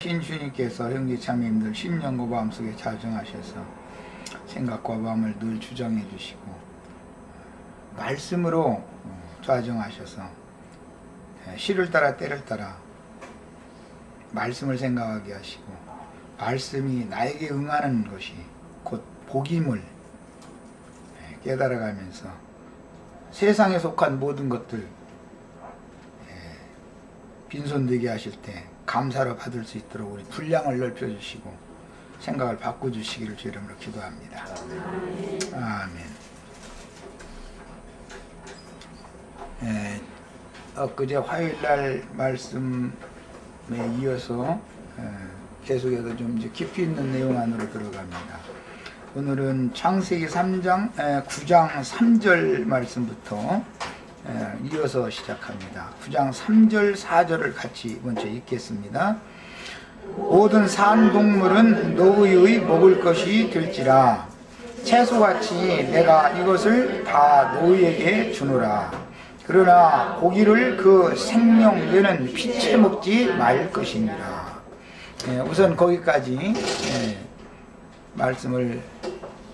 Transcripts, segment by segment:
신주님께서 형제자매님들 심령과 마음속에 자정하셔서 생각과 마음을 늘 주장해 주시고 말씀으로 좌정하셔서 시를 따라 때를 따라 말씀을 생각하게 하시고 말씀이 나에게 응하는 것이 곧 복임을 깨달아가면서 세상에 속한 모든 것들 빈손되게 하실 때 감사로 받을 수 있도록 우리 분량을 넓혀주시고 생각을 바꿔주시기를 주 이름으로 기도합니다. 아멘. 엊그제 화요일날 말씀에 이어서 계속해서 좀 이제 깊이 있는 내용 안으로 들어갑니다. 오늘은 창세기 3장 9장 3절 말씀부터 이어서 시작합니다. 9장 3절 4절을 같이 먼저 읽겠습니다. 모든 산동물은 너희의 먹을 것이 될지라 채소같이 내가 이것을 다 너희에게 주노라. 그러나 고기를 그 생명되는 피채 먹지 말 것이니라. 우선 거기까지 말씀을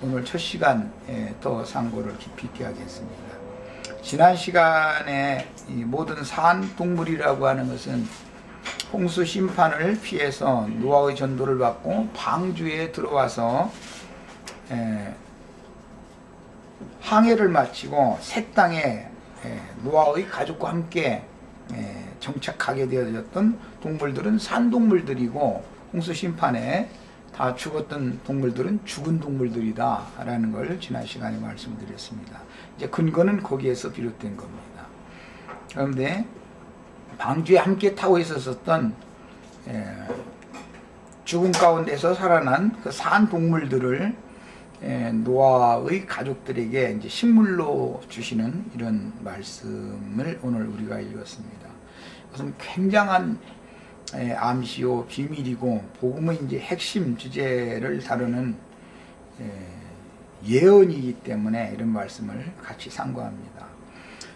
오늘 첫 시간 더 상고를 깊이 있게 하겠습니다. 지난 시간에 이 모든 산동물이라고 하는 것은 홍수 심판을 피해서 노아의 전도를 받고 방주에 들어와서 항해를 마치고 새 땅에 노아의 가족과 함께 정착하게 되어졌던 동물들은 산동물들이고 홍수 심판에 다 죽었던 동물들은 죽은 동물들이다 라는 걸 지난 시간에 말씀드렸습니다. 이제 근거는 거기에서 비롯된 겁니다. 그런데 방주에 함께 타고 있었던 죽음 가운데서 살아난 그 산 동물들을 노아의 가족들에게 이제 식물로 주시는 이런 말씀을 오늘 우리가 읽었습니다. 그것은 굉장한 암시요 비밀이고 복음의 이제 핵심 주제를 다루는 예언이기 때문에 이런 말씀을 같이 상고합니다.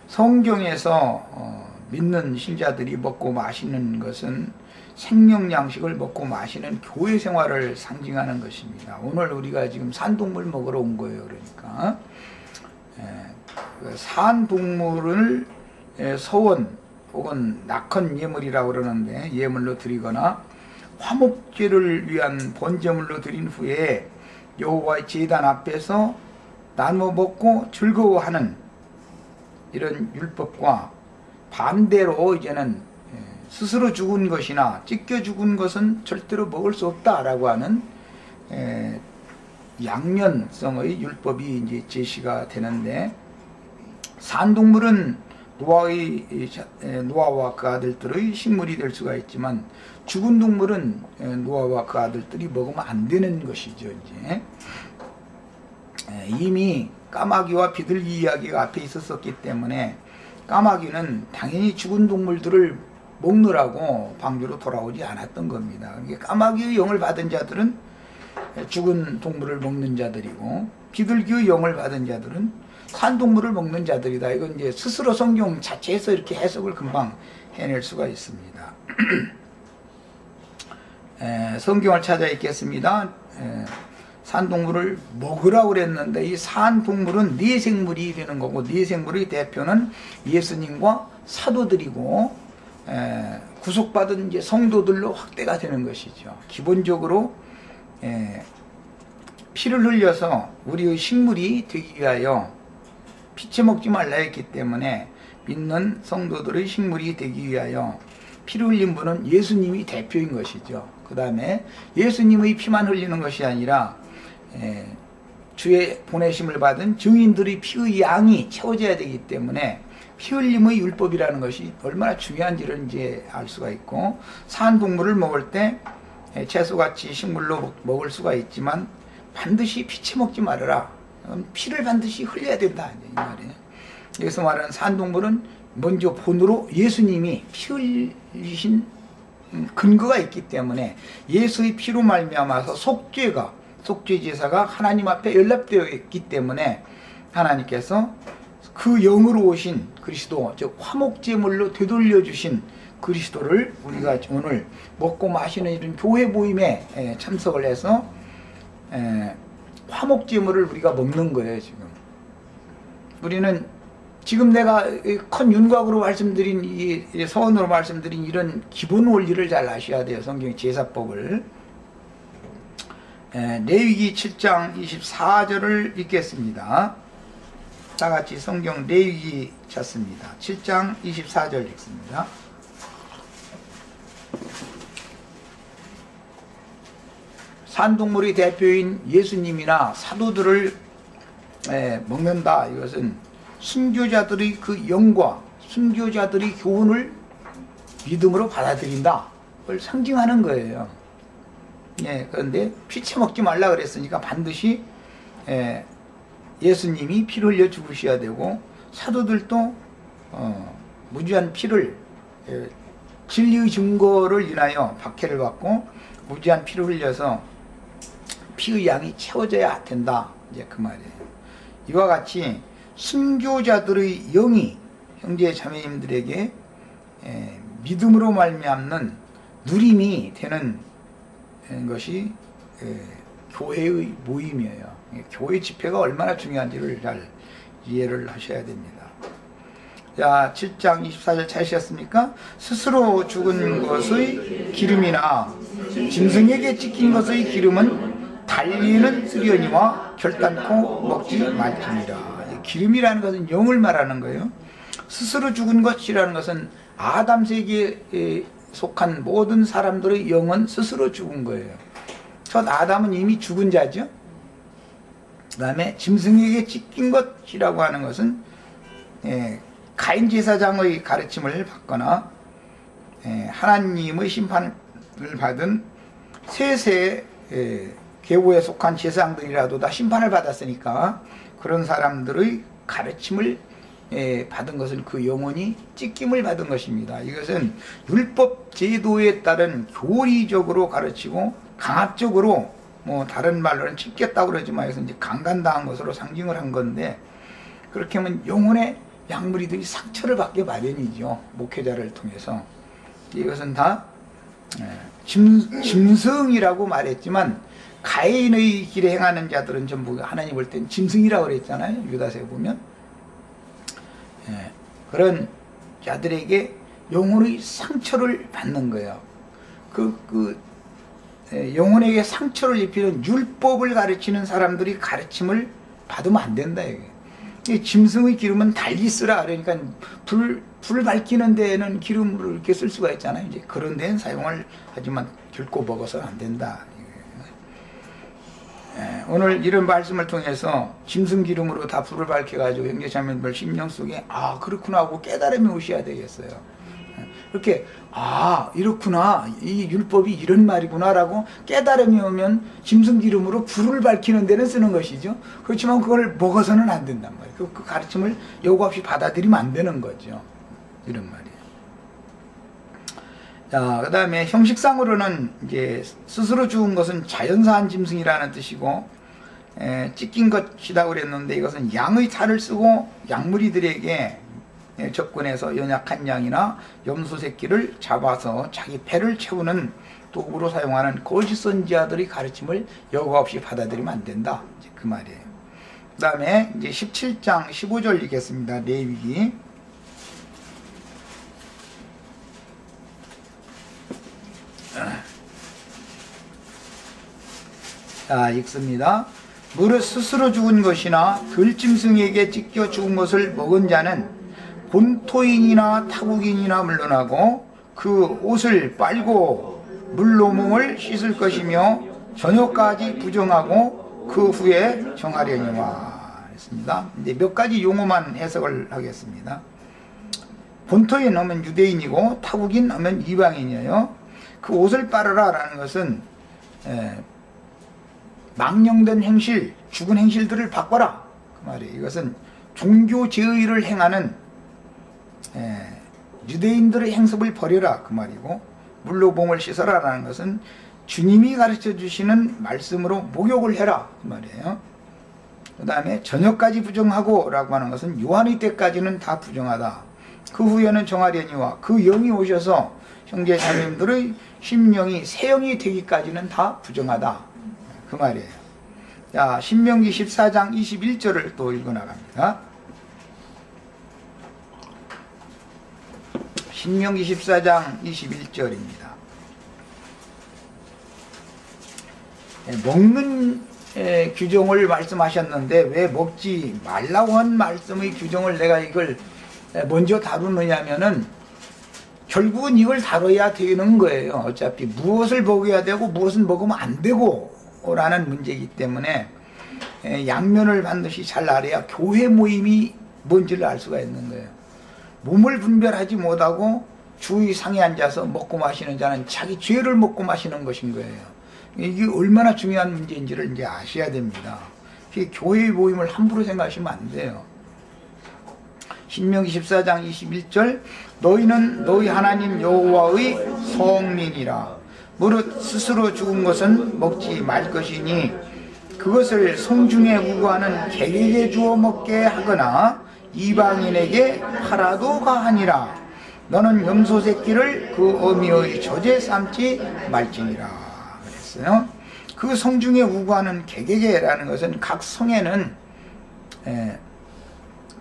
성경에서 믿는 신자들이 먹고 마시는 것은 생명 양식을 먹고 마시는 교회 생활을 상징하는 것입니다. 오늘 우리가 지금 산동물 먹으러 온 거예요. 그러니까 산동물을 서원 혹은 낙헌 예물이라고 그러는데 예물로 드리거나 화목제를 위한 번제물로 드린 후에 여호와의 제단 앞에서 나누어 먹고 즐거워하는 이런 율법과 반대로 이제는 스스로 죽은 것이나 찢겨 죽은 것은 절대로 먹을 수 없다라고 하는 양면성의 율법이 이제 제시가 되는데 산동물은 노아와 그 아들들의 식물이 될 수가 있지만 죽은 동물은 노아와 그 아들들이 먹으면 안 되는 것이죠. 이제 이미 까마귀와 비둘기 이야기가 앞에 있었기 때문에 까마귀는 당연히 죽은 동물들을 먹느라고 방주로 돌아오지 않았던 겁니다. 까마귀의 영을 받은 자들은 죽은 동물을 먹는 자들이고 비둘기의 영을 받은 자들은 산동물을 먹는 자들이다. 이건 이제 스스로 성경 자체에서 이렇게 해석을 금방 해낼 수가 있습니다. 성경을 찾아 읽겠습니다. 산동물을 먹으라고 그랬는데 이 산동물은 네 생물이 되는 거고 네 생물의 대표는 예수님과 사도들이고 구속받은 이제 성도들로 확대가 되는 것이죠. 기본적으로 피를 흘려서 우리의 식물이 되기 위하여 피채 먹지 말라 했기 때문에 믿는 성도들의 식물이 되기 위하여 피를 흘린 분은 예수님이 대표인 것이죠. 그 다음에 예수님의 피만 흘리는 것이 아니라 주의 보내심을 받은 증인들의 피의 양이 채워져야 되기 때문에 피 흘림의 율법이라는 것이 얼마나 중요한지를 이제 알 수가 있고 산동물을 먹을 때 채소같이 식물로 먹을 수가 있지만 반드시 피채 먹지 말아라. 피를 반드시 흘려야 된다 이 말이에요. 여기서 말하는 산동물은 먼저 본으로 예수님이 피 흘리신 근거가 있기 때문에 예수의 피로 말미암아서 속죄 제사가 하나님 앞에 연락되어 있기 때문에 하나님께서 그 영으로 오신 그리스도 즉 화목제물로 되돌려 주신 그리스도를 우리가 오늘 먹고 마시는 이런 교회 모임에 참석을 해서 화목제물을 우리가 먹는 거예요. 지금 우리는 지금 내가 큰 윤곽으로 말씀드린 이 서원으로 말씀드린 이런 기본 원리를 잘 아셔야 돼요. 성경의 제사법을. 레위기 7장 24절을 읽겠습니다. 다 같이 성경 레위기 찾습니다. 7장 24절 읽습니다. 산동물의 대표인 예수님이나 사도들을 먹는다. 이것은 순교자들의 그 영과 순교자들의 교훈을 믿음으로 받아들인다. 그걸 상징하는 거예요. 그런데 피채 먹지 말라 그랬으니까 반드시 예수님이 피를 흘려 죽으셔야 되고 사도들도 무지한 피를 진리의 증거를 인하여 박해를 받고 무지한 피를 흘려서 피의 양이 채워져야 된다. 이제 그 말이에요. 이와 같이 순교자들의 영이 형제 자매님들에게 믿음으로 말미암는 누림이 되는 것이 교회의 모임이에요. 교회 집회가 얼마나 중요한지를 잘 이해를 하셔야 됩니다. 자, 7장 24절 찾으셨습니까? 스스로 죽은 것의 기름이나 짐승에게 찍힌 것의 기름은 달리는 쓰려니와 결단코 먹지 말지니라. 기름이라는 것은 영을 말하는 거예요. 스스로 죽은 것이라는 것은 아담 세계에 속한 모든 사람들의 영은 스스로 죽은 거예요. 첫 아담은 이미 죽은 자죠. 그 다음에 짐승에게 찢긴 것이라고 하는 것은 가인 제사장의 가르침을 받거나 하나님의 심판을 받은 세세 계보에 속한 제사장들이라도 다 심판을 받았으니까 그런 사람들의 가르침을 받은 것은 그 영혼이 찢김을 받은 것입니다. 이것은 율법 제도에 따른 교리적으로 가르치고 강압적으로 뭐 다른 말로는 찢겼다고 그러지만 이것은 이제 강간당한 것으로 상징을 한 건데 그렇게 하면 영혼의 양무리들이 상처를 받게 마련이죠. 목회자를 통해서. 이것은 다 짐승이라고 말했지만 가인의 길에 행하는 자들은 전부 하나님 볼 땐 짐승이라고 그랬잖아요. 유다서에 보면. 그런 자들에게 영혼의 상처를 받는 거예요. 영혼에게 상처를 입히는 율법을 가르치는 사람들이 가르침을 받으면 안 된다. 이게. 짐승의 기름은 달리 쓰라. 그러니까 불 밝히는 데에는 기름을 이렇게 쓸 수가 있잖아요. 이제 그런 데는 사용을 하지만 결코 먹어서는 안 된다. 오늘 이런 말씀을 통해서 짐승 기름으로 다 불을 밝혀가지고 형제자매들 심령 속에 그렇구나 하고 깨달음이 오셔야 되겠어요. 이렇게 이렇구나, 이 율법이 이런 말이구나 라고 깨달음이 오면 짐승 기름으로 불을 밝히는 데는 쓰는 것이죠. 그렇지만 그걸 먹어서는 안 된단 말이에요. 그 가르침을 여과 없이 받아들이면 안 되는 거죠. 이런 말이에요. 자, 그 다음에 형식상으로는 이제 스스로 죽은 것은 자연사한 짐승이라는 뜻이고 찢긴 것이다 그랬는데 이것은 양의 탈을 쓰고 양무리들에게 접근해서 연약한 양이나 염소 새끼를 잡아서 자기 배를 채우는 도구로 사용하는 거짓 선지자들의 가르침을 여과 없이 받아들이면 안 된다. 이제 그 말이에요. 그 다음에 이제 17장 15절 읽겠습니다. 레위기. 자, 읽습니다. 무릇 스스로 죽은 것이나 들짐승에게 찢겨 죽은 것을 먹은 자는 본토인이나 타국인이나 물론하고 그 옷을 빨고 물로 몸을 씻을 것이며 저녁까지 부정하고 그 후에 정하려니와 했습니다. 이제 몇 가지 용어만 해석을 하겠습니다. 본토인 하면 유대인이고 타국인 하면 이방인이에요. 그 옷을 빨으라 라는 것은 망령된 행실, 죽은 행실들을 바꿔라 그 말이에요. 이것은 종교 제의를 행하는 유대인들의 행습을 버려라 그 말이고, 물로 몸을 씻어라 라는 것은 주님이 가르쳐 주시는 말씀으로 목욕을 해라 그 말이에요. 그 다음에 저녁까지 부정하고 라고 하는 것은 요한의 때까지는 다 부정하다. 그 후에는 정하려니와 그 영이 오셔서 형제 자매님들의 심령이 새 영이 되기까지는 다 부정하다, 그 말이에요. 자, 신명기 14장 21절을 또 읽어나갑니다. 신명기 14장 21절입니다. 먹는 규정을 말씀하셨는데 왜 먹지 말라고 한 말씀의 규정을 내가 이걸 먼저 다루느냐면은 결국은 이걸 다뤄야 되는 거예요. 어차피 무엇을 먹어야 되고 무엇은 먹으면 안 되고 라는 문제이기 때문에 양면을 반드시 잘 알아야 교회 모임이 뭔지를 알 수가 있는 거예요. 몸을 분별하지 못하고 주의 상에 앉아서 먹고 마시는 자는 자기 죄를 먹고 마시는 것인 거예요. 이게 얼마나 중요한 문제인지를 이제 아셔야 됩니다. 교회 모임을 함부로 생각하시면 안 돼요. 신명기 14장 21절 너희는 너희 하나님 여호와의 성민이라. 무릇 스스로 죽은 것은 먹지 말 것이니 그것을 성중에 우고하는 객에게 주어 먹게 하거나 이방인에게 팔아도 가하니라. 너는 염소 새끼를 그 어미의 젖에 삼지 말지니라 그랬어요. 그 성중에 우고하는 객에게라는 것은 각 성에는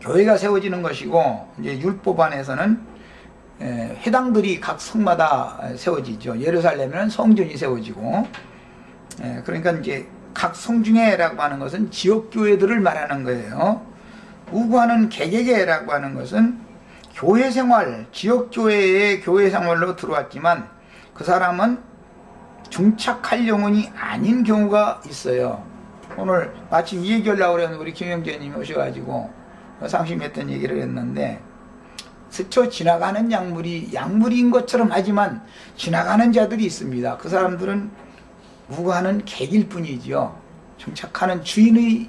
교회가 세워지는 것이고, 이제 율법 안에서는 회당들이 각 성마다 세워지죠. 예루살렘에는 성전이 세워지고, 그러니까 이제 각 성중에라고 하는 것은 지역 교회들을 말하는 거예요. 우고하는 객에게라고 하는 것은 교회 생활, 지역 교회의 교회 생활로 들어왔지만 그 사람은 중착할 영혼이 아닌 경우가 있어요. 오늘 마침 이 얘기하려고 그랬는데 우리 김영재님이 오셔가지고 상심했던 얘기를 했는데, 스쳐 지나가는 약물인 것처럼 하지만 지나가는 자들이 있습니다. 그 사람들은 우고하는 객일 뿐이죠. 정착하는 주인의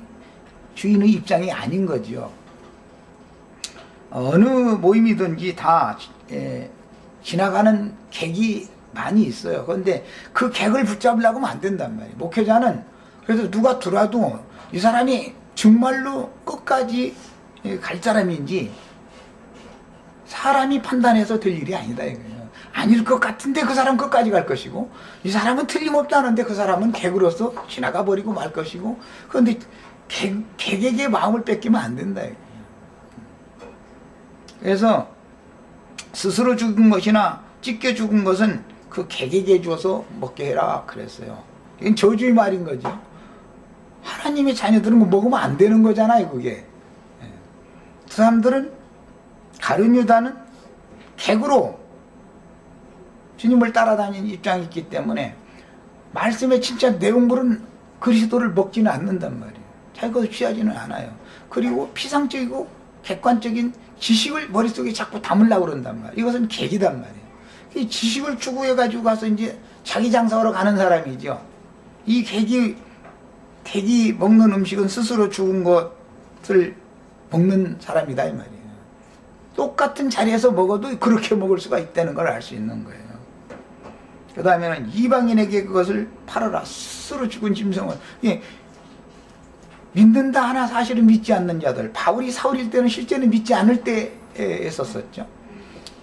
입장이 아닌 거죠. 어느 모임이든지 다 지나가는 객이 많이 있어요. 그런데 그 객을 붙잡으려고 하면 안 된단 말이에요. 목회자는 그래서 누가 들어와도 이 사람이 정말로 끝까지 갈 사람인지 사람이 판단해서 될 일이 아니다 이거예요. 아닐 것 같은데 그 사람 끝까지 갈 것이고, 이 사람은 틀림없다는데 그 사람은 객으로서 지나가 버리고 말 것이고, 그런데 객에게 마음을 뺏기면 안 된다 이거예요. 그래서 스스로 죽은 것이나 찢겨 죽은 것은 그 객에게 줘서 먹게 해라 그랬어요. 이건 저주의 말인 거죠. 하나님의 자녀들은 먹으면 안 되는 거잖아요 그게. 그 사람들은, 가룟 유다는 객으로 주님을 따라다니는 입장이 있기 때문에 말씀의 진짜 내용물은 그리스도를 먹지는 않는단 말이에요. 자기 것을 취하지는 않아요. 그리고 피상적이고 객관적인 지식을 머릿속에 자꾸 담으려고 그런단 말이에요. 이것은 객이단 말이에요. 이 지식을 추구해가지고 가서 이제 자기 장사하러 가는 사람이죠. 이 객이 먹는 음식은 스스로 죽은 것을 먹는 사람이다 이 말이에요. 똑같은 자리에서 먹어도 그렇게 먹을 수가 있다는 걸 알 수 있는 거예요. 그 다음에는 이방인에게 그것을 팔아라. 스스로 죽은 짐승을. 예, 믿는다 하나 사실은 믿지 않는 자들. 바울이 사울일 때는 실제는 믿지 않을 때 했었었죠.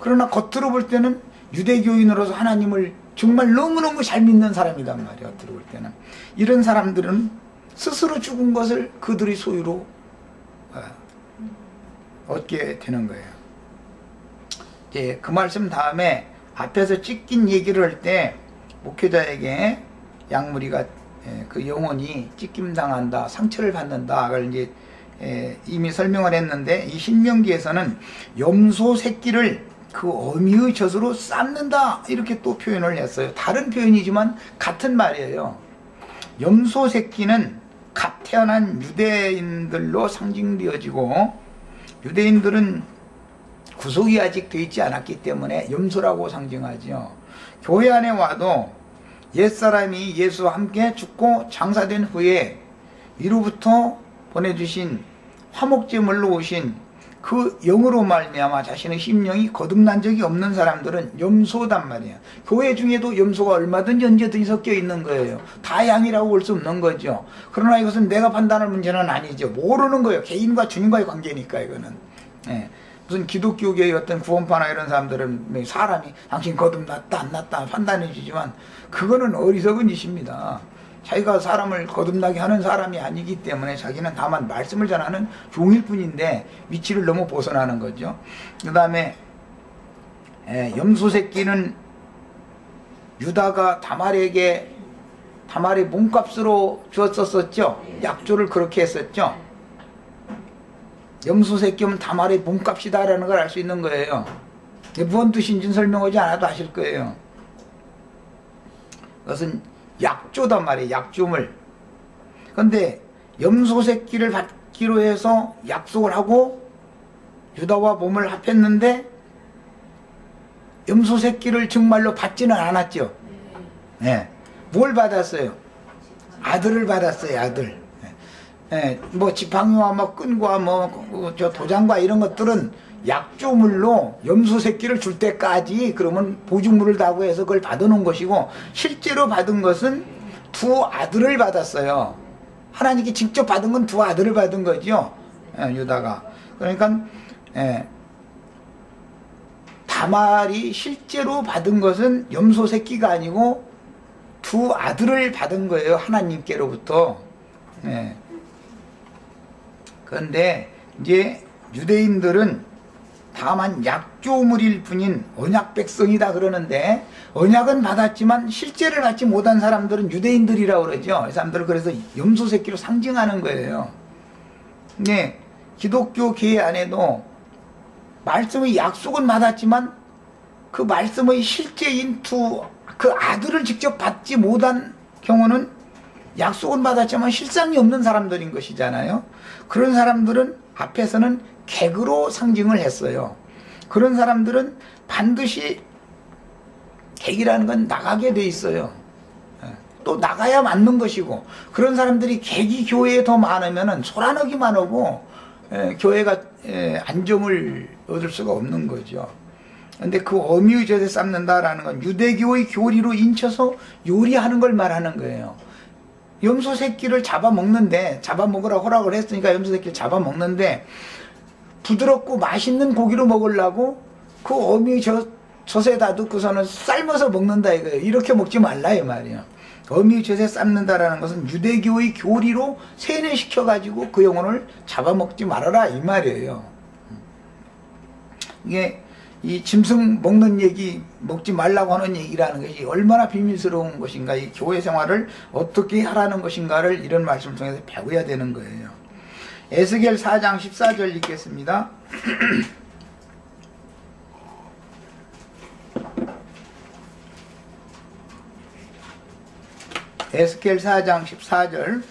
그러나 겉으로 볼 때는 유대교인으로서 하나님을 정말 너무너무 잘 믿는 사람이란 말이에요. 겉으로 볼 때는. 이런 사람들은 스스로 죽은 것을 그들의 소유로 얻게 되는 거예요. 이제 그 말씀 다음에 앞에서 찢긴 얘기를 할 때 목회자에게 양무리가 그 영혼이 찢김당한다, 상처를 받는다, 그걸 이제 이미 설명을 했는데, 이 신명기에서는 염소 새끼를 그 어미의 젖으로 삶는다 이렇게 또 표현을 했어요. 다른 표현이지만 같은 말이에요. 염소 새끼는 갓 태어난 유대인들로 상징되어지고, 유대인들은 구속이 아직 되어 있지 않았기 때문에 염소라고 상징하죠. 교회 안에 와도 옛사람이 예수와 함께 죽고 장사된 후에 이로부터 보내주신 화목제물로 오신 그 영으로 말미암아 자신의 심령이 거듭난 적이 없는 사람들은 염소단 말이에요. 교회 중에도 염소가 얼마든지 언제든지 섞여 있는 거예요. 다 양이라고 볼 수 없는 거죠. 그러나 이것은 내가 판단할 문제는 아니죠. 모르는 거예요. 개인과 주님과의 관계니까 이거는. 무슨 기독교계의 어떤 구원파나 이런 사람들은 사람이 당신 거듭났다 안 났다 판단해 주지만 그거는 어리석은 짓입니다. 자기가 사람을 거듭나게 하는 사람이 아니기 때문에 자기는 다만 말씀을 전하는 종일 뿐인데 위치를 너무 벗어나는 거죠. 그 다음에 염소 새끼는 유다가 다말의 몸값으로 주었었죠. 약조를 그렇게 했었죠. 염소 새끼면 다말의 몸값이다라는 걸 알 수 있는 거예요. 무슨 뜻인지는 설명하지 않아도 아실 거예요. 그것은 약조단 말이에요. 약조물. 그런데 염소 새끼를 받기로 해서 약속을 하고 유다와 몸을 합했는데 염소 새끼를 정말로 받지는 않았죠. 네. 뭘 받았어요? 아들을 받았어요. 아들. 네. 뭐 지팡이와 뭐 끈과 뭐 저 도장과 이런 것들은 약조물로 염소 새끼를 줄 때까지 그러면 보증물을 다고 해서 그걸 받아놓은 것이고 실제로 받은 것은 두 아들을 받았어요. 하나님께 직접 받은 건 두 아들을 받은 거죠. 유다가. 그러니까 다말이 실제로 받은 것은 염소 새끼가 아니고 두 아들을 받은 거예요. 하나님께로부터. 그런데 이제 유대인들은 다만 약조물일 뿐인 언약 백성이다 그러는데 언약은 받았지만 실제를 받지 못한 사람들은 유대인들이라고 그러죠. 이 사람들을 그래서 염소 새끼로 상징하는 거예요. 네, 기독교 계회 안에도 말씀의 약속은 받았지만 그 말씀의 실제인 그 아들을 직접 받지 못한 경우는 약속은 받았지만 실상이 없는 사람들인 것이잖아요. 그런 사람들은 앞에서는 객으로 상징을 했어요. 그런 사람들은 반드시 객이라는 건 나가게 돼 있어요. 또 나가야 맞는 것이고 그런 사람들이 객이 교회에 더 많으면 소란하기만 하고 교회가 안정을 얻을 수가 없는 거죠. 근데 그 어미의 젖에 삶는다라는 건 유대교의 교리로 인쳐서 요리하는 걸 말하는 거예요. 염소 새끼를 잡아먹는데 잡아먹으라 허락을 했으니까 염소 새끼를 잡아먹는데 부드럽고 맛있는 고기로 먹으려고 그 어미의 젖에다 넣고서는 삶아서 먹는다 이거예요. 이렇게 먹지 말라 이 말이에요. 어미의 젖에 삶는다라는 것은 유대교의 교리로 세뇌시켜가지고 그 영혼을 잡아먹지 말아라 이 말이에요. 이게 이 짐승 먹는 얘기, 먹지 말라고 하는 얘기라는 것이 얼마나 비밀스러운 것인가, 이 교회 생활을 어떻게 하라는 것인가를 이런 말씀을 통해서 배워야 되는 거예요. 에스겔 4장 14절 읽겠습니다. 에스겔 4장 14절.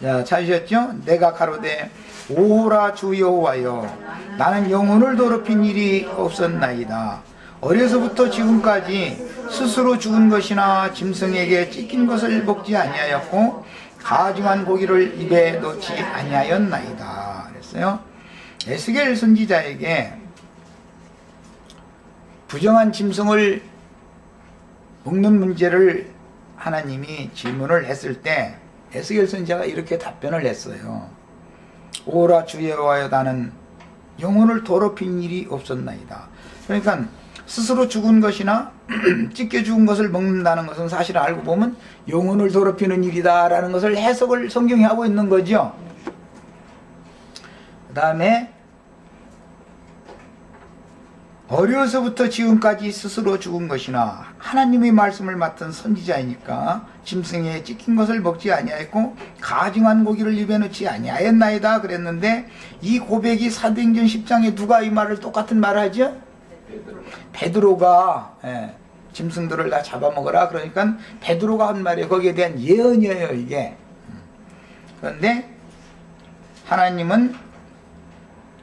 자, 찾으셨죠? 내가 가로되 오호라 주 여호와여, 나는 영혼을 더럽힌 일이 없었나이다. 어려서부터 지금까지 스스로 죽은 것이나 짐승에게 찢긴 것을 먹지 아니하였고 가증한 고기를 입에 넣지 아니하였나이다 그랬어요. 에스겔 선지자에게 부정한 짐승을 먹는 문제를 하나님이 질문을 했을 때 에스겔 선지자가 이렇게 답변을 했어요. 오라 주 여호와여, 나는 영혼을 더럽힌 일이 없었나이다. 그러니까 스스로 죽은 것이나 찢겨 죽은 것을 먹는다는 것은 사실 알고 보면 영혼을 더럽히는 일이다 라는 것을 해석을 성경이 하고 있는 거죠. 그 다음에 어려서부터 지금까지 스스로 죽은 것이나 하나님의 말씀을 맡은 선지자이니까 짐승에 찢긴 것을 먹지 아니하였고 가증한 고기를 입에 넣지 아니하였나이다 그랬는데, 이 고백이 사도행전 10장에 누가 이 말을 똑같은 말을 하죠? 베드로가 짐승들을 다 잡아먹어라 그러니까 베드로가 한 말이에요. 거기에 대한 예언이에요 이게. 그런데 하나님은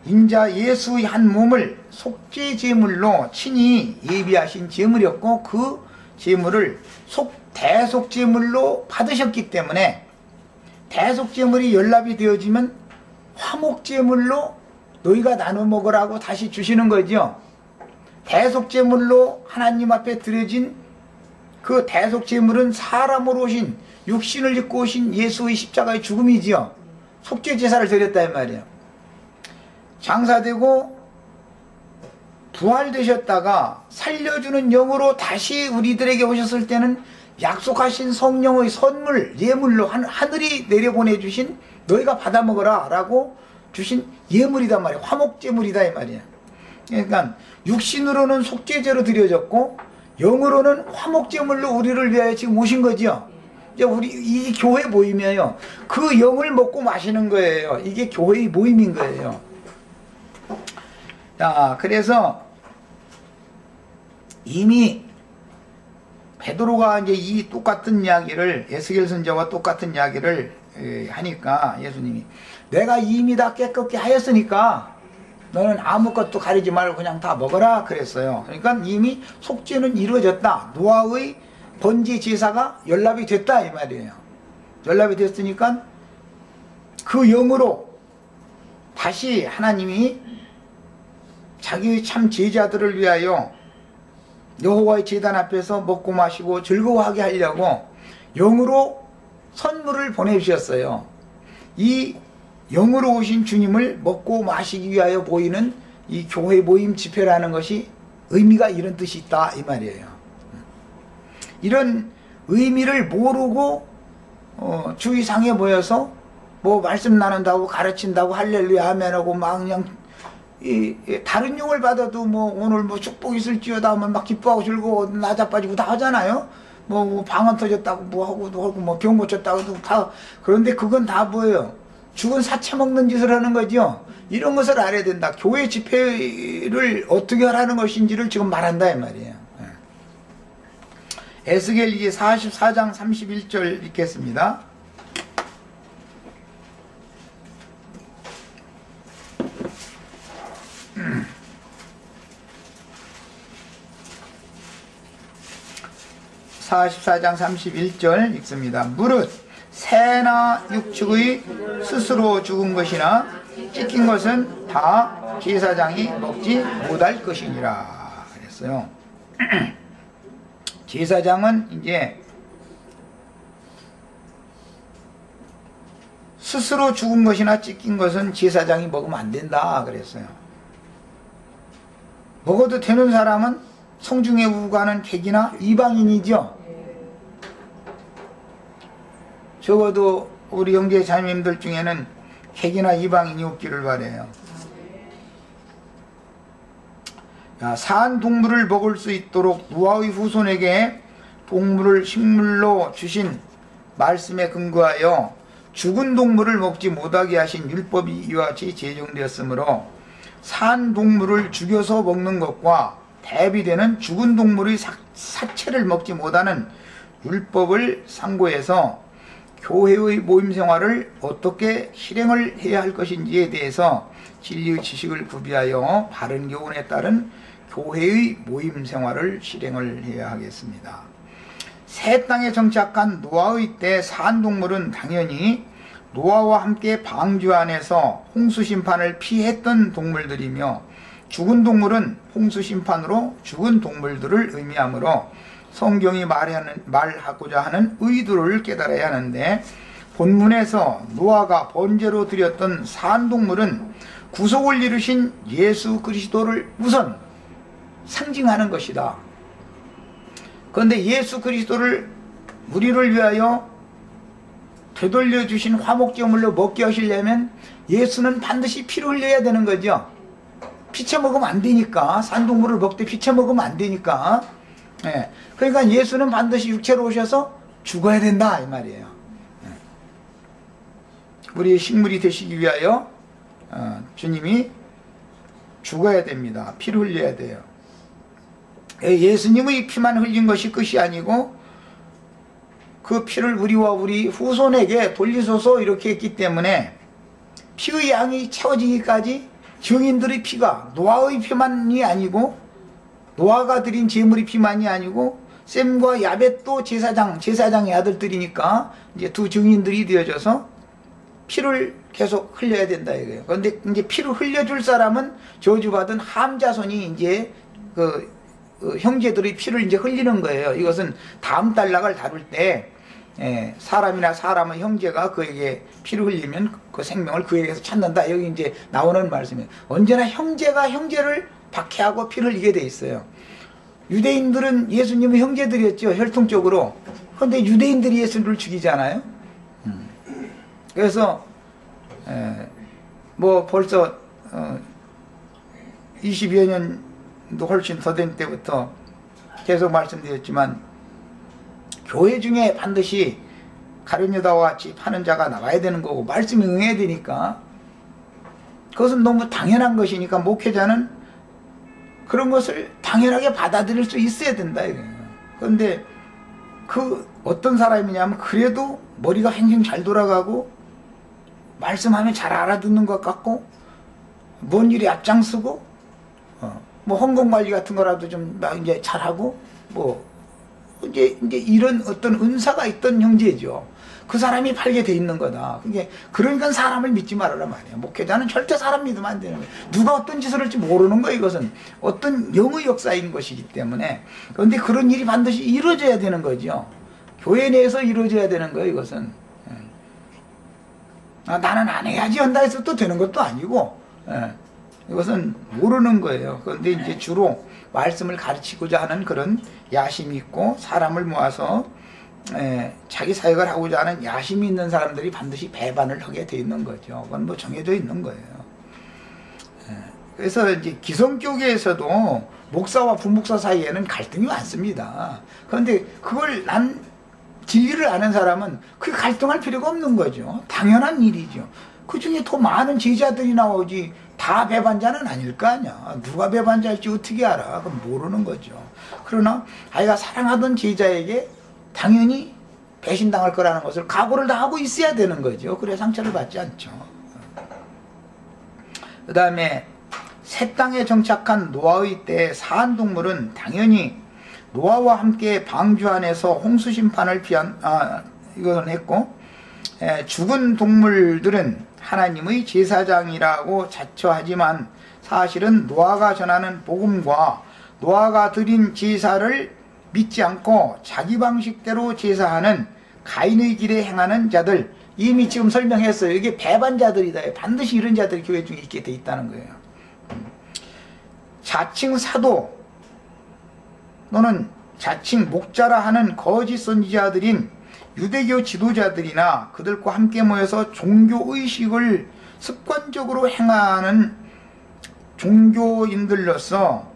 인자 예수의 한 몸을 속죄 제물로 친히 예비하신 제물이었고 그 제물을 대속 제물로 받으셨기 때문에 대속 제물이 연락이 되어지면 화목 제물로 너희가 나눠 먹으라고 다시 주시는 거죠. 대속 제물로 하나님 앞에 드려진 그 대속 제물은 사람으로 오신, 육신을 입고 오신 예수의 십자가의 죽음이지요. 속죄 제사를 드렸다 이 말이에요. 장사되고 부활되셨다가 살려주는 영으로 다시 우리들에게 오셨을 때는 약속하신 성령의 선물, 예물로 하늘이 내려보내주신 너희가 받아먹어라 라고 주신 예물이단 말이에요. 화목제물이다 이 말이에요. 그러니까 육신으로는 속죄제로 드려졌고 영으로는 화목제물로 우리를 위하여 지금 오신 거죠. 이제 우리 이 교회 모임이에요. 그 영을 먹고 마시는 거예요. 이게 교회의 모임인 거예요. 자, 그래서 이미 베드로가 이제 이 똑같은 이야기를 에스겔 선지자와 똑같은 이야기를 하니까 예수님이 내가 이미 다 깨끗게 하였으니까 너는 아무것도 가리지 말고 그냥 다 먹어라 그랬어요. 그러니까 이미 속죄는 이루어졌다. 노아의 번제 제사가 연락이 됐다 이 말이에요. 연락이 됐으니까 그 영으로 다시 하나님이 자기의 참 제자들을 위하여 여호와의 제단 앞에서 먹고 마시고 즐거워하게 하려고 영으로 선물을 보내주셨어요. 이 영으로 오신 주님을 먹고 마시기 위하여 보이는 이 교회 모임 집회라는 것이 의미가 이런 뜻이 있다 이 말이에요. 이런 의미를 모르고 주의상에 모여서 뭐 말씀 나눈다고 가르친다고 할렐루야 아멘하고 막 그냥 다른 용을 받아도 뭐 오늘 뭐 축복 있을지어다 하면 막 기뻐하고 즐거워 나자빠지고 다 하잖아요. 뭐 방언 터졌다고 뭐 하고 뭐 병 고쳤다고 다. 그런데 그건 다 뭐예요? 죽은 사체 먹는 짓을 하는 거죠. 이런 것을 알아야 된다. 교회 집회를 어떻게 하라는 것인지를 지금 말한다 이 말이에요. 에스겔 이제 44장 31절 읽겠습니다. (44장 31절) 읽습니다. 무릇 새나 육축의 스스로 죽은 것이나 찢긴 것은 다 제사장이 먹지 못할 것이니라 그랬어요. 제사장은 이제 스스로 죽은 것이나 찢긴 것은 제사장이 먹으면 안 된다 그랬어요. 먹어도 되는 사람은 성중에 우가는 객이나 이방인이죠. 적어도 우리 형제 자매님들 중에는 객이나 이방인이 없기를 바라요. 산 동물을 먹을 수 있도록 노아의 후손에게 동물을 식물로 주신 말씀에 근거하여 죽은 동물을 먹지 못하게 하신 율법이 이와 같이 제정되었으므로 산 동물을 죽여서 먹는 것과 대비되는 죽은 동물의 사체를 먹지 못하는 율법을 상고해서 교회의 모임 생활을 어떻게 실행을 해야 할 것인지에 대해서 진리의 지식을 구비하여 바른 교훈에 따른 교회의 모임 생활을 실행을 해야 하겠습니다. 새 땅에 정착한 노아의 때 산 동물은 당연히 노아와 함께 방주 안에서 홍수 심판을 피했던 동물들이며 죽은 동물은 홍수 심판으로 죽은 동물들을 의미하므로 성경이 말하고자 하는 의도를 깨달아야 하는데 본문에서 노아가 번제로 드렸던 산 동물은 구속을 이루신 예수 그리스도를 우선 상징하는 것이다. 그런데 예수 그리스도를 우리를 위하여 되돌려 주신 화목제물로 먹게 하시려면 예수는 반드시 피를 흘려야 되는 거죠. 피쳐 먹으면 안 되니까. 산동물을 먹되 피쳐 먹으면 안 되니까. 예. 그러니까 예수는 반드시 육체로 오셔서 죽어야 된다 이 말이에요. 우리의 식물이 되시기 위하여 주님이 죽어야 됩니다. 피를 흘려야 돼요. 예수님의 피만 흘린 것이 끝이 아니고 그 피를 우리와 우리 후손에게 돌리소서 이렇게 했기 때문에 피의 양이 채워지기까지 증인들의 피가 노아의 피만이 아니고 노아가 드린 제물의 피만이 아니고 셈과 야벳도 제사장의 아들들이니까 이제 두 증인들이 되어져서 피를 계속 흘려야 된다 이거예요. 그런데 이제 피를 흘려줄 사람은 저주받은 함 자손이 이제 그 형제들의 피를 이제 흘리는 거예요. 이것은 다음 단락을 다룰 때 사람이나 사람의 형제가 그에게 피를 흘리면 그 생명을 그에게서 찾는다. 여기 이제 나오는 말씀이에요. 언제나 형제가 형제를 박해하고 피를 흘리게 돼 있어요. 유대인들은 예수님의 형제들이었죠, 혈통적으로. 그런데 유대인들이 예수를 죽이잖아요. 그래서 뭐 벌써 20여 년도 훨씬 더 된 때부터 계속 말씀드렸지만, 교회 중에 반드시 가룟 유다와 같이 파는 자가 나와야 되는 거고, 말씀이 응해야 되니까, 그것은 너무 당연한 것이니까 목회자는 그런 것을 당연하게 받아들일 수 있어야 된다 이거예요. 그런데 그 어떤 사람이냐면, 그래도 머리가 굉장히 잘 돌아가고 말씀하면 잘 알아듣는 것 같고, 뭔 일이 앞장서고, 뭐 헌금 관리 같은 거라도 좀 이제 잘하고, 뭐 이제 이런 어떤 은사가 있던 형제죠. 그 사람이 팔게 돼 있는 거다. 그러니까 사람을 믿지 말아라 말이야. 목회자는 절대 사람 믿으면 안 되는 거야. 누가 어떤 짓을 할지 모르는 거야. 이것은 어떤 영의 역사인 것이기 때문에. 그런데 그런 일이 반드시 이루어져야 되는 거죠. 교회 내에서 이루어져야 되는 거예요. 이것은 나는 안 해야지 한다 해서 또 되는 것도 아니고, 이것은 모르는 거예요. 그런데 이제 주로 말씀을 가르치고자 하는 그런 야심이 있고, 사람을 모아서 자기 사역을 하고자 하는 야심이 있는 사람들이 반드시 배반을 하게 돼 있는 거죠. 그건 뭐 정해져 있는 거예요. 그래서 이제 기성교계에서도 목사와 부목사 사이에는 갈등이 많습니다. 그런데 그걸 진리를 아는 사람은 그 갈등할 필요가 없는 거죠. 당연한 일이죠. 그 중에 더 많은 제자들이 나오지 다 배반자는 아닐 거 아니야. 누가 배반자일지 어떻게 알아? 그건 모르는 거죠. 그러나 아이가 사랑하던 제자에게 당연히 배신당할 거라는 것을 각오를 다 하고 있어야 되는 거죠. 그래야 상처를 받지 않죠. 그 다음에 새 땅에 정착한 노아의 때 사한 동물은 당연히 노아와 함께 방주 안에서 홍수 심판을 이건 했고, 죽은 동물들은 하나님의 제사장이라고 자처하지만 사실은 노아가 전하는 복음과 노아가 드린 제사를 믿지 않고 자기 방식대로 제사하는 가인의 길에 행하는 자들, 이미 지금 설명했어요. 이게 배반자들이다. 반드시 이런 자들이 교회 중에 있게 돼 있다는 거예요. 자칭 사도 또는 자칭 목자라 하는 거짓 선지자들인 유대교 지도자들이나 그들과 함께 모여서 종교의식을 습관적으로 행하는 종교인들로서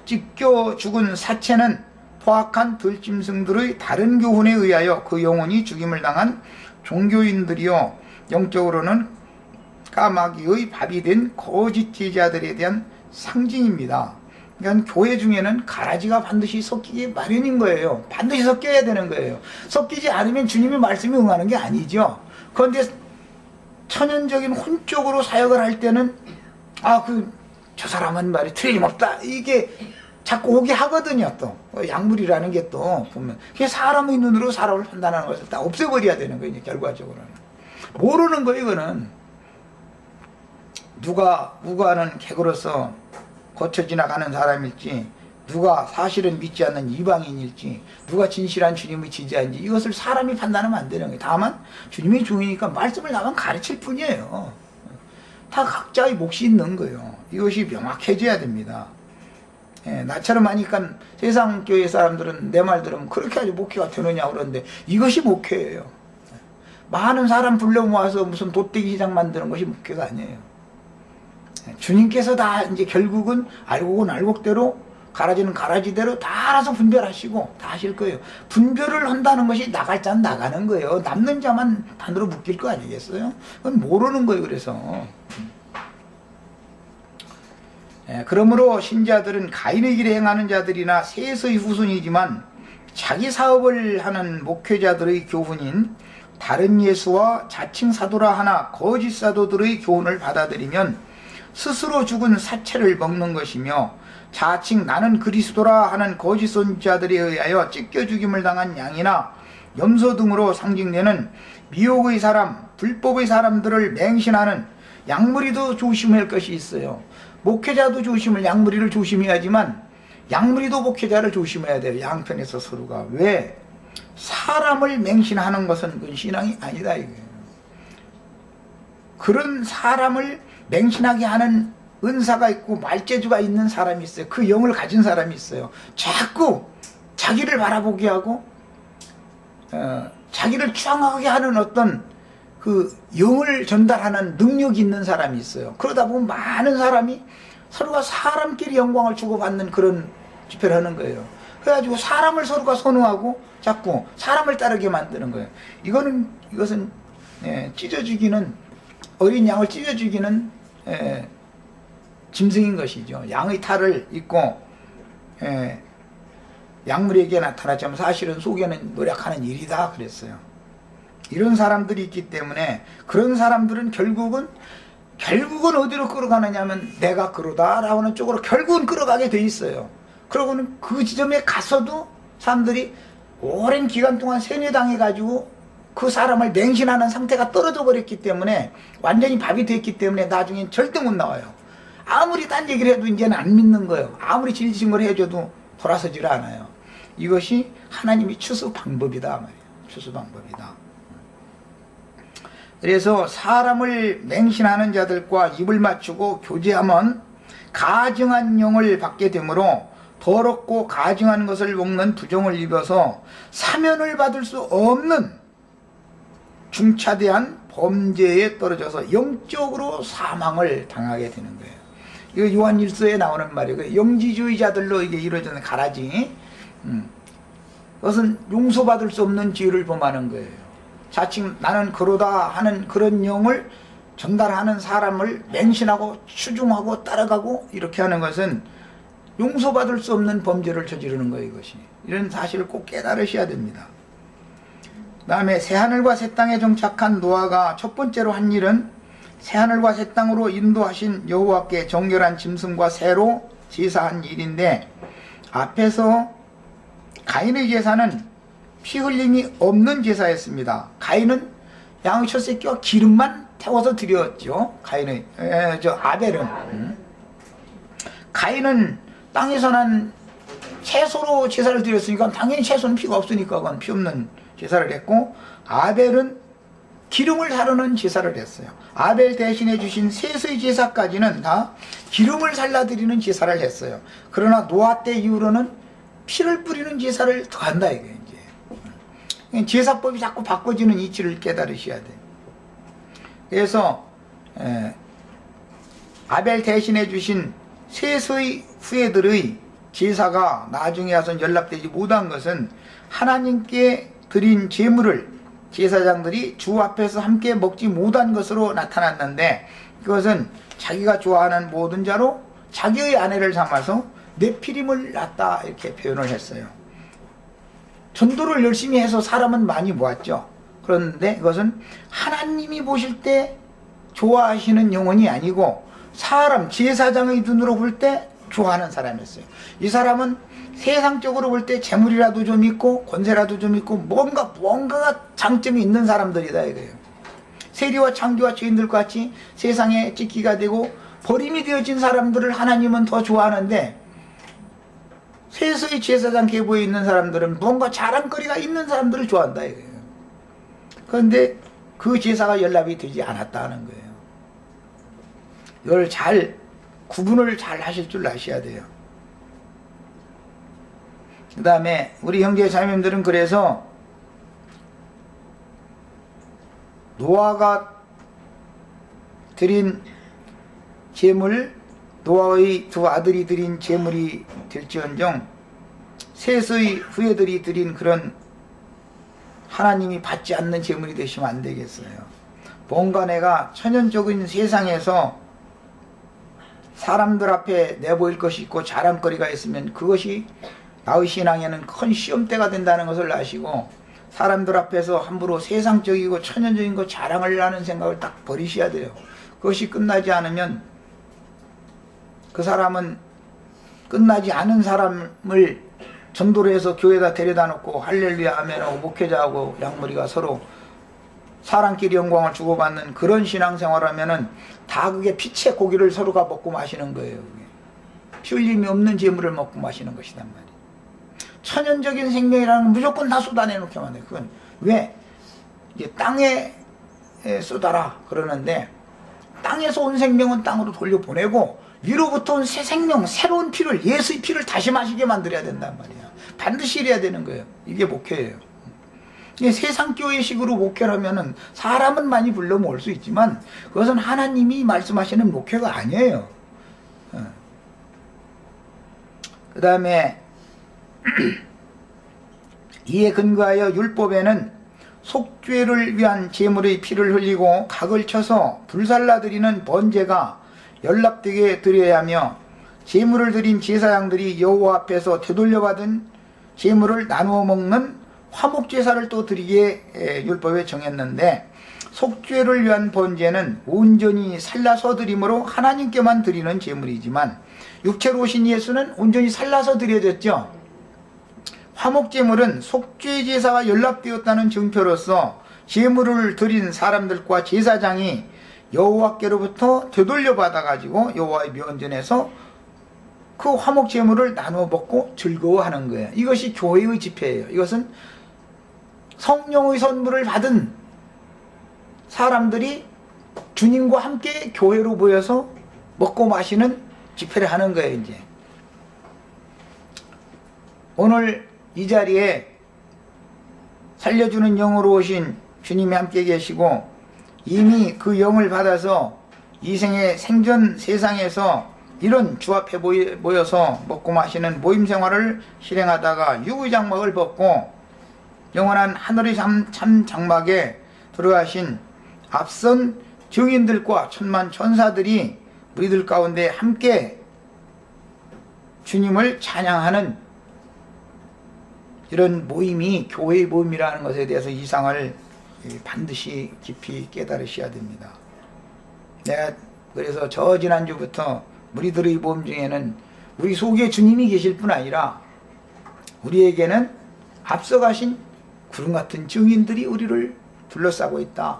찢겨 죽은 사체는 포악한 들짐승들의 다른 교훈에 의하여 그 영혼이 죽임을 당한 종교인들이요, 영적으로는 까마귀의 밥이 된 거짓 제자들에 대한 상징입니다. 그러니까 교회 중에는 가라지가 반드시 섞이기 마련인 거예요. 반드시 섞여야 되는 거예요. 섞이지 않으면 주님의 말씀이 응하는 게 아니죠. 그런데 천연적인 혼적으로 사역을 할 때는 저 사람은 말이 틀림없다, 이게 자꾸 오게 하거든요. 또 약물이라는 게 또 보면 그게 사람의 눈으로 사람을 판단하는 것을 다 없애버려야 되는 거예요. 결과적으로는 모르는 거예요. 이거는 누가 우가는 객으로서 거쳐 지나가는 사람일지, 누가 사실은 믿지 않는 이방인일지, 누가 진실한 주님의 지지자인지, 이것을 사람이 판단하면 안 되는 거예요. 다만 주님이 종이니까 말씀을 나만 가르칠 뿐이에요. 다 각자의 몫이 있는 거예요. 이것이 명확해져야 됩니다. 나처럼 하니까 세상 교회 사람들은 내 말 들으면 그렇게 아주 목회가 되느냐 그러는데, 이것이 목회예요. 많은 사람 불러 모아서 무슨 돗대기 시장 만드는 것이 목회가 아니에요. 주님께서 다 이제 결국은 알곡은 알곡대로, 가라지는 가라지대로 다 알아서 분별하시고 다 하실 거예요. 분별을 한다는 것이 나갈 자는 나가는 거예요. 남는 자만 단으로 묶일 거 아니겠어요? 그건 모르는 거예요. 그래서 그러므로 신자들은 가인의 길에 행하는 자들이나 셋의 후손이지만 자기 사업을 하는 목회자들의 교훈인 다른 예수와 자칭 사도라 하나 거짓 사도들의 교훈을 받아들이면 스스로 죽은 사체를 먹는 것이며, 자칭 나는 그리스도라 하는 거짓 선지자들에 의하여 찢겨 죽임을 당한 양이나 염소 등으로 상징되는 미혹의 사람, 불법의 사람들을 맹신하는 양무리도 조심할 것이 있어요. 목회자도 양무리를 조심해야지만 양무리도 목회자를 조심해야 돼요. 양편에서 서로가. 왜? 사람을 맹신하는 것은 그건 신앙이 아니다 이거예요. 그런 사람을 맹신하게 하는 은사가 있고 말재주가 있는 사람이 있어요. 그 영을 가진 사람이 있어요. 자꾸 자기를 바라보게 하고 자기를 추앙하게 하는 어떤 그 영을 전달하는 능력이 있는 사람이 있어요. 그러다 보면 많은 사람이 서로가 사람끼리 영광을 주고받는 그런 집회를 하는 거예요. 그래가지고 사람을 서로가 선호하고 자꾸 사람을 따르게 만드는 거예요. 이것은 찢어 죽이는, 어린 양을 찢어 죽이는 짐승인 것이죠. 양의 탈을 입고 약물에게 나타났지만 사실은 속에는 노력하는 일이다 그랬어요. 이런 사람들이 있기 때문에 그런 사람들은 결국은 어디로 끌어가느냐 하면 내가 그러다라고 하는 쪽으로 결국은 끌어가게 돼 있어요. 그러고는 그 지점에 가서도 사람들이 오랜 기간 동안 세뇌당해가지고 그 사람을 맹신하는 상태가 떨어져 버렸기 때문에, 완전히 밥이 됐기 때문에 나중엔 절대 못 나와요. 아무리 딴 얘기를 해도 이제는 안 믿는 거예요. 아무리 진실을 해줘도 돌아서질 않아요. 이것이 하나님이 추수 방법이다 말이에요. 추수 방법이다. 그래서 사람을 맹신하는 자들과 입을 맞추고 교제하면 가증한 영을 받게 되므로 더럽고 가증한 것을 먹는 부정을 입어서 사면을 받을 수 없는 중차대한 범죄에 떨어져서 영적으로 사망을 당하게 되는 거예요. 이거 요한 1서에 나오는 말이에요. 영지주의자들로 이게 이루어지는 가라지. 그것은 용서받을 수 없는 죄를 범하는 거예요. 자칭 나는 그러다 하는 그런 영을 전달하는 사람을 맹신하고 추중하고 따라가고 이렇게 하는 것은 용서받을 수 없는 범죄를 저지르는 거예요. 이것이. 이런 사실을 꼭 깨달으셔야 됩니다. 그 다음에 새하늘과 새 땅에 정착한 노아가 첫 번째로 한 일은 새하늘과 새 땅으로 인도하신 여호와께 정결한 짐승과 새로 제사한 일인데, 앞에서 가인의 제사는 피 흘림이 없는 제사였습니다. 가인은 양의 첫 새끼와 기름만 태워서 드렸죠. 아벨은. 가인은 땅에서 난 채소로 제사를 드렸으니까 당연히 채소는 피가 없으니까 그건 피 없는 제사를 했고, 아벨은 기름을 사르는 제사를 했어요. 아벨 대신해 주신 셋의 제사까지는 다 기름을 살라드리는 제사를 했어요. 그러나 노아 때 이후로는 피를 뿌리는 제사를 더한다 이거예요. 이제 제사법이 자꾸 바꿔지는 이치를 깨달으셔야 돼요. 그래서 아벨 대신해 주신 셋의 후예들의 제사가 나중에 와서 연락되지 못한 것은 하나님께 드린 제물을 제사장들이 주 앞에서 함께 먹지 못한 것으로 나타났는데, 그것은 자기가 좋아하는 모든 자로 자기의 아내를 삼아서 네피림을 낳았다 이렇게 표현을 했어요. 전도를 열심히 해서 사람은 많이 모았죠. 그런데 그것은 하나님이 보실 때 좋아하시는 영혼이 아니고 사람, 제사장의 눈으로 볼 때 좋아하는 사람이었어요. 이 사람은 세상적으로 볼 때 재물이라도 좀 있고 권세라도 좀 있고 뭔가가 장점이 있는 사람들이다 이거예요. 세리와 창기와 죄인들과 같이 세상에 찍기가 되고 버림이 되어진 사람들을 하나님은 더 좋아하는데, 세수의 제사장 계보에 있는 사람들은 뭔가 자랑거리가 있는 사람들을 좋아한다 이거예요. 그런데 그 제사가 연락이 되지 않았다는 거예요. 이걸 잘 구분을 잘 하실 줄 아셔야 돼요. 그 다음에 우리 형제 자매님들은 그래서 노아가 드린 제물, 노아의 두 아들이 드린 제물이 될지언정 셋의 후예들이 드린 그런 하나님이 받지 않는 제물이 되시면 안 되겠어요. 뭔가 내가 천연적인 세상에서 사람들 앞에 내보일 것이 있고 자랑거리가 있으면 그것이 나의 신앙에는 큰 시험대가 된다는 것을 아시고, 사람들 앞에서 함부로 세상적이고 천연적인 거 자랑을 하는 생각을 딱 버리셔야 돼요. 그것이 끝나지 않으면 그 사람은 끝나지 않은 사람을 전도를 해서 교회에다 데려다 놓고 할렐루야 하면 목회자하고 양머리가 서로 사람끼리 영광을 주고받는 그런 신앙생활을 하면은 다 그게 피채 고기를 서로가 먹고 마시는 거예요. 피 흘림이 없는 재물을 먹고 마시는 것이단 말이에요. 천연적인 생명이라는 건 무조건 다 쏟아내 놓게만 돼. 그건 왜? 이제 땅에 쏟아라 그러는데, 땅에서 온 생명은 땅으로 돌려보내고 위로부터 온 새 생명, 새로운 피를, 예수의 피를 다시 마시게 만들어야 된단 말이야. 반드시 이래야 되는 거예요. 이게 목회예요. 이게 세상 교회식으로 목회를 하면은 사람은 많이 불러 모을 수 있지만 그것은 하나님이 말씀하시는 목회가 아니에요. 그 다음에 이에 근거하여 율법에는 속죄를 위한 제물의 피를 흘리고 각을 쳐서 불살라 드리는 번제가 연락되게 드려야 하며, 제물을 드린 제사장들이 여호와 앞에서 되돌려받은 제물을 나누어 먹는 화목제사를 또 드리게 율법에 정했는데, 속죄를 위한 번제는 온전히 살라서 드림으로 하나님께만 드리는 제물이지만 육체로 오신 예수는 온전히 살라서 드려졌죠. 화목제물은 속죄제사와 연락되었다는 증표로서 제물을 드린 사람들과 제사장이 여호와께로부터 되돌려 받아가지고 여호와의 면전에서 그 화목제물을 나누어 먹고 즐거워하는 거예요. 이것이 교회의 집회예요. 이것은 성령의 선물을 받은 사람들이 주님과 함께 교회로 모여서 먹고 마시는 집회를 하는 거예요. 이제 오늘 이 자리에 살려주는 영으로 오신 주님이 함께 계시고, 이미 그 영을 받아서 이 생의 생전 세상에서 이런 주 앞에 모여서 먹고 마시는 모임 생활을 실행하다가 육의 장막을 벗고 영원한 하늘의 참 장막에 들어가신 앞선 증인들과 천만 천사들이 우리들 가운데 함께 주님을 찬양하는 이런 모임이 교회의 모임이라는 것에 대해서 이상을 반드시 깊이 깨달으셔야 됩니다. 내가 그래서 저 지난주부터 우리들의 모임 중에는 우리 속에 주님이 계실 뿐 아니라 우리에게는 앞서가신 구름같은 증인들이 우리를 둘러싸고 있다.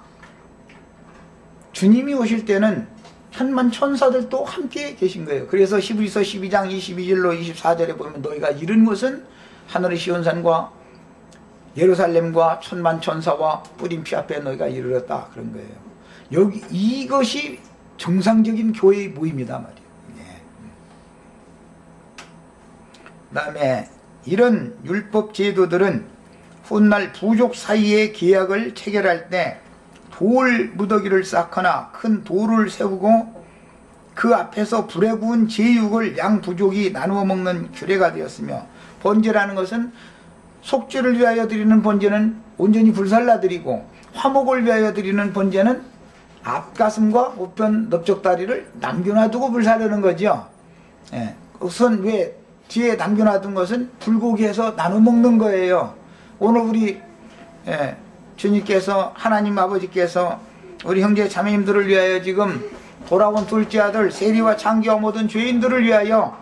주님이 오실 때는 천만 천사들도 함께 계신 거예요. 그래서 히브리서 12장 22절로 24절에 보면 너희가 이른 것은 하늘의 시온산과 예루살렘과 천만 천사와 뿌린 피 앞에 너희가 이르렀다, 그런 거예요. 여기 이것이 정상적인 교회의 모임이다 말이에요. 그 다음에 이런 율법 제도들은 훗날 부족 사이의 계약을 체결할 때 돌 무더기를 쌓거나 큰 돌을 세우고 그 앞에서 불에 구운 제육을 양 부족이 나누어 먹는 규례가 되었으며, 번제라는 것은 속죄를 위하여 드리는 번제는 온전히 불살라 드리고, 화목을 위하여 드리는 번제는 앞가슴과 우편 넓적다리를 남겨놔두고 불사르는 거죠. 우선 왜 뒤에 남겨놔둔 것은 불고기해서 나눠 먹는 거예요. 오늘 우리 주님께서, 하나님 아버지께서 우리 형제 자매님들을 위하여 지금 돌아온 둘째 아들 세리와 창기와 모든 죄인들을 위하여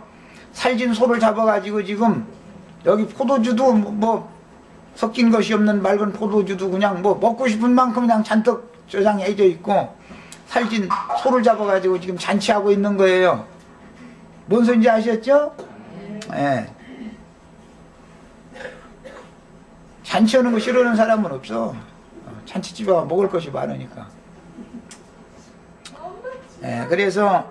살진 소를 잡아가지고 지금 여기 포도주도 뭐 섞인 것이 없는 맑은 포도주도 그냥 뭐 먹고 싶은 만큼 그냥 잔뜩 저장해져 있고, 살진 소를 잡아가지고 지금 잔치하고 있는 거예요. 뭔 소리인지 아셨죠? 잔치하는 거 싫어하는 사람은 없어. 잔치집에 가면 먹을 것이 많으니까. 그래서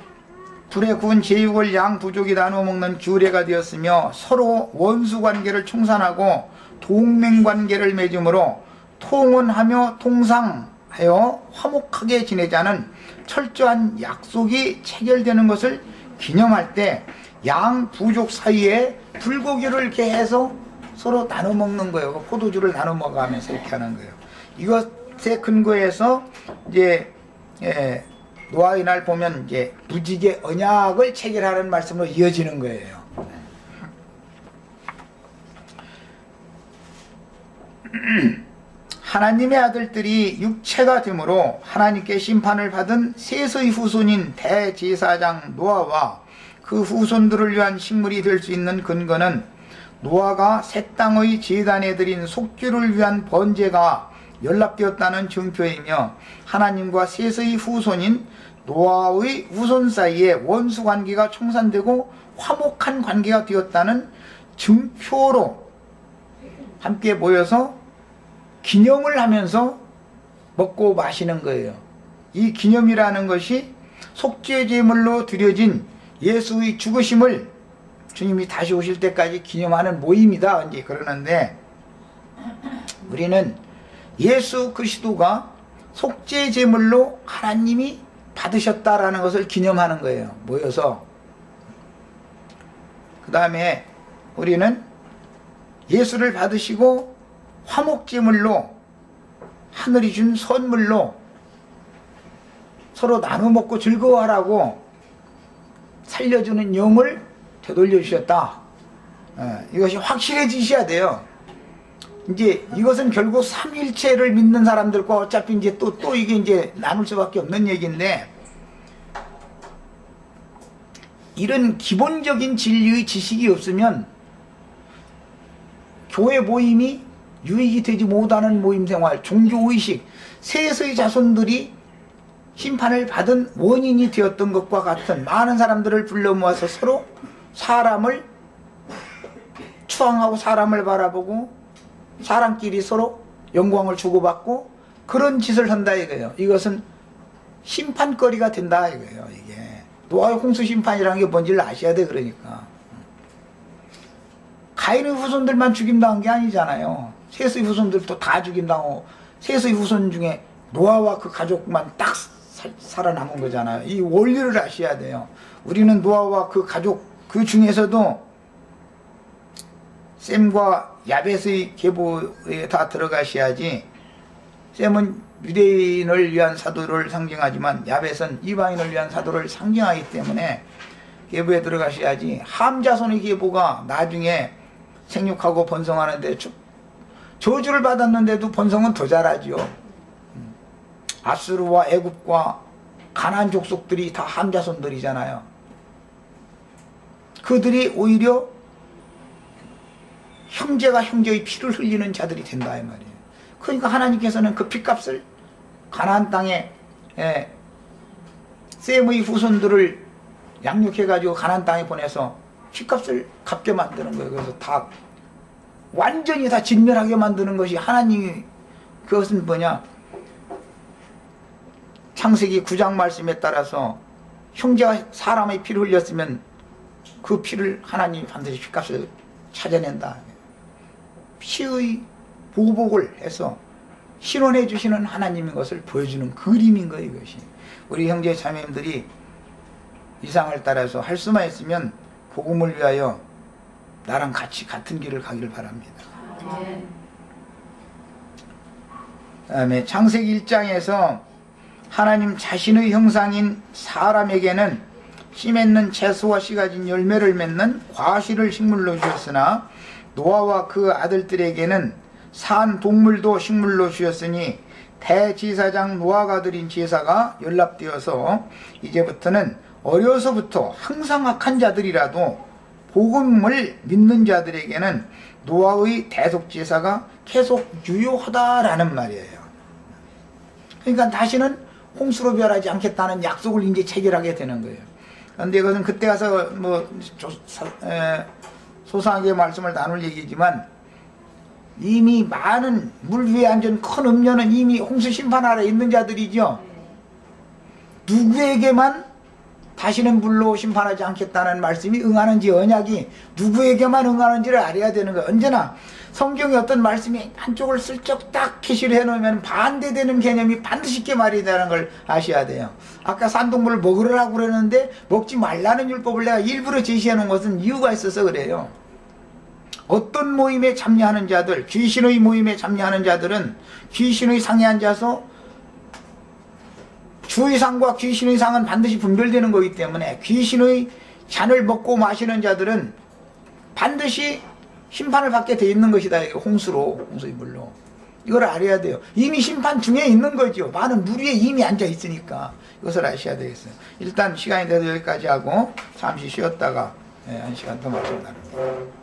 불에 구운 제육을 양 부족이 나누어 먹는 규례가 되었으며, 서로 원수관계를 청산하고 동맹관계를 맺음으로 통혼하며 통상하여 화목하게 지내자는 철저한 약속이 체결되는 것을 기념할 때 양 부족 사이에 불고기를 이렇게 해서 서로 나눠 먹는 거예요. 포도주를 나눠 먹어가면서 이렇게 하는 거예요. 이것에 근거해서 이제 노아의 날 보면 이제 무지개 언약을 체결하는 말씀으로 이어지는 거예요. 하나님의 아들들이 육체가 되므로 하나님께 심판을 받은 셋의 후손인 대제사장 노아와 그 후손들을 위한 식물이 될 수 있는 근거는 노아가 새 땅의 제단에 드린 속죄를 위한 번제가 연락되었다는 증표이며, 하나님과 셋의 후손인 노아의 후손 사이에 원수관계가 청산되고 화목한 관계가 되었다는 증표로 함께 모여서 기념을 하면서 먹고 마시는 거예요. 이 기념이라는 것이 속죄제물로 드려진 예수의 죽으심을 주님이 다시 오실 때까지 기념하는 모임이다 이제 그러는데, 우리는 예수 그리스도가 속죄제물로 하나님이 받으셨다라는 것을 기념하는 거예요. 모여서. 그 다음에 우리는 예수를 받으시고 화목제물로, 하늘이 준 선물로 서로 나눠 먹고 즐거워하라고 살려주는 영을 되돌려 주셨다. 이것이 확실해지셔야 돼요. 이제 이것은 결국 삼일체를 믿는 사람들과 어차피 이제 또 이게 이제 나눌 수밖에 없는 얘기인데, 이런 기본적인 진리의 지식이 없으면 교회 모임이 유익이 되지 못하는 모임 생활, 종교의식, 셋의 자손들이 심판을 받은 원인이 되었던 것과 같은, 많은 사람들을 불러 모아서 서로 사람을 추앙하고 사람을 바라보고 사람끼리 서로 영광을 주고받고 그런 짓을 한다 이거예요. 이것은 심판거리가 된다 이거예요. 이게 노아의 홍수 심판이라는 게 뭔지를 아셔야 돼. 그러니까 가인의 후손들만 죽임당한 게 아니잖아요. 셋의 후손들도 다 죽임당하고, 셋의 후손 중에 노아와 그 가족만 딱 살아남은 거잖아요. 이 원리를 아셔야 돼요. 우리는 노아와 그 가족 그 중에서도 셈과 야벳의 계보에 다 들어가셔야지. 셈은 유대인을 위한 사도를 상징하지만 야벳은 이방인을 위한 사도를 상징하기 때문에 계보에 들어가셔야지. 함 자손의 계보가 나중에 생육하고 번성하는데 저주를 받았는데도 번성은 더 잘하죠. 아수르와 애굽과 가나안 족속들이 다 함 자손들이잖아요. 그들이 오히려 형제가 형제의 피를 흘리는 자들이 된다 이 말이에요. 그러니까 하나님께서는 그 피값을 가나안 땅에 셈의 후손들을 양육해가지고 가나안 땅에 보내서 피값을 갚게 만드는 거예요. 그래서 다 완전히 다 진멸하게 만드는 것이 하나님이, 그것은 뭐냐, 창세기 9장 말씀에 따라서 형제가 사람의 피를 흘렸으면 그 피를 하나님이 반드시 피값을 찾아낸다. 피의 보복을 해서 실현해 주시는 하나님인 것을 보여주는 그림인 거예요. 이것이 우리 형제 자매님들이 이상을 따라서 할 수만 있으면 복음을 위하여 나랑 같이 같은 길을 가기를 바랍니다. 그 다음에 창세기 1장에서 하나님 자신의 형상인 사람에게는 씨 맺는 채소와 씨 가진 열매를 맺는 과실을 식물로 주셨으나 노아와 그 아들들에게는 산 동물도 식물로 주셨으니 대제사장 노아가 드린 제사가 연락되어서 이제부터는 어려서부터 항상 악한 자들이라도 복음을 믿는 자들에게는 노아의 대속제사가 계속 유효하다라는 말이에요. 그러니까 다시는 홍수로 변하지 않겠다는 약속을 이제 체결하게 되는 거예요. 그런데 이것은 그때 가서 뭐 소상하게 말씀을 나눌 얘기지만, 이미 많은 물 위에 앉은 큰 음녀는 이미 홍수 심판 아래 있는 자들이죠. 누구에게만 다시는 물로 심판하지 않겠다는 말씀이 응하는지, 언약이 누구에게만 응하는지를 알아야 되는 거예요. 언제나 성경의 어떤 말씀이 한쪽을 슬쩍 딱 계시를 해놓으면 반대되는 개념이 반드시 있게 말이 되는 걸 아셔야 돼요. 아까 산동물을 먹으라고 그러는데 먹지 말라는 율법을 내가 일부러 제시해 놓은 것은 이유가 있어서 그래요. 어떤 모임에 참여하는 자들, 귀신의 모임에 참여하는 자들은 귀신의 상에 앉아서 주의 상과 귀신의 상은 반드시 분별되는 거기 때문에 귀신의 잔을 먹고 마시는 자들은 반드시 심판을 받게 돼 있는 것이다. 홍수로, 홍수의 물로. 이걸 알아야 돼요. 이미 심판 중에 있는 거죠. 많은 물 위에 이미 앉아 있으니까 이것을 아셔야 되겠어요. 일단 시간이 돼서 여기까지 하고 잠시 쉬었다가 한 시간 더 마치고 나눕니다.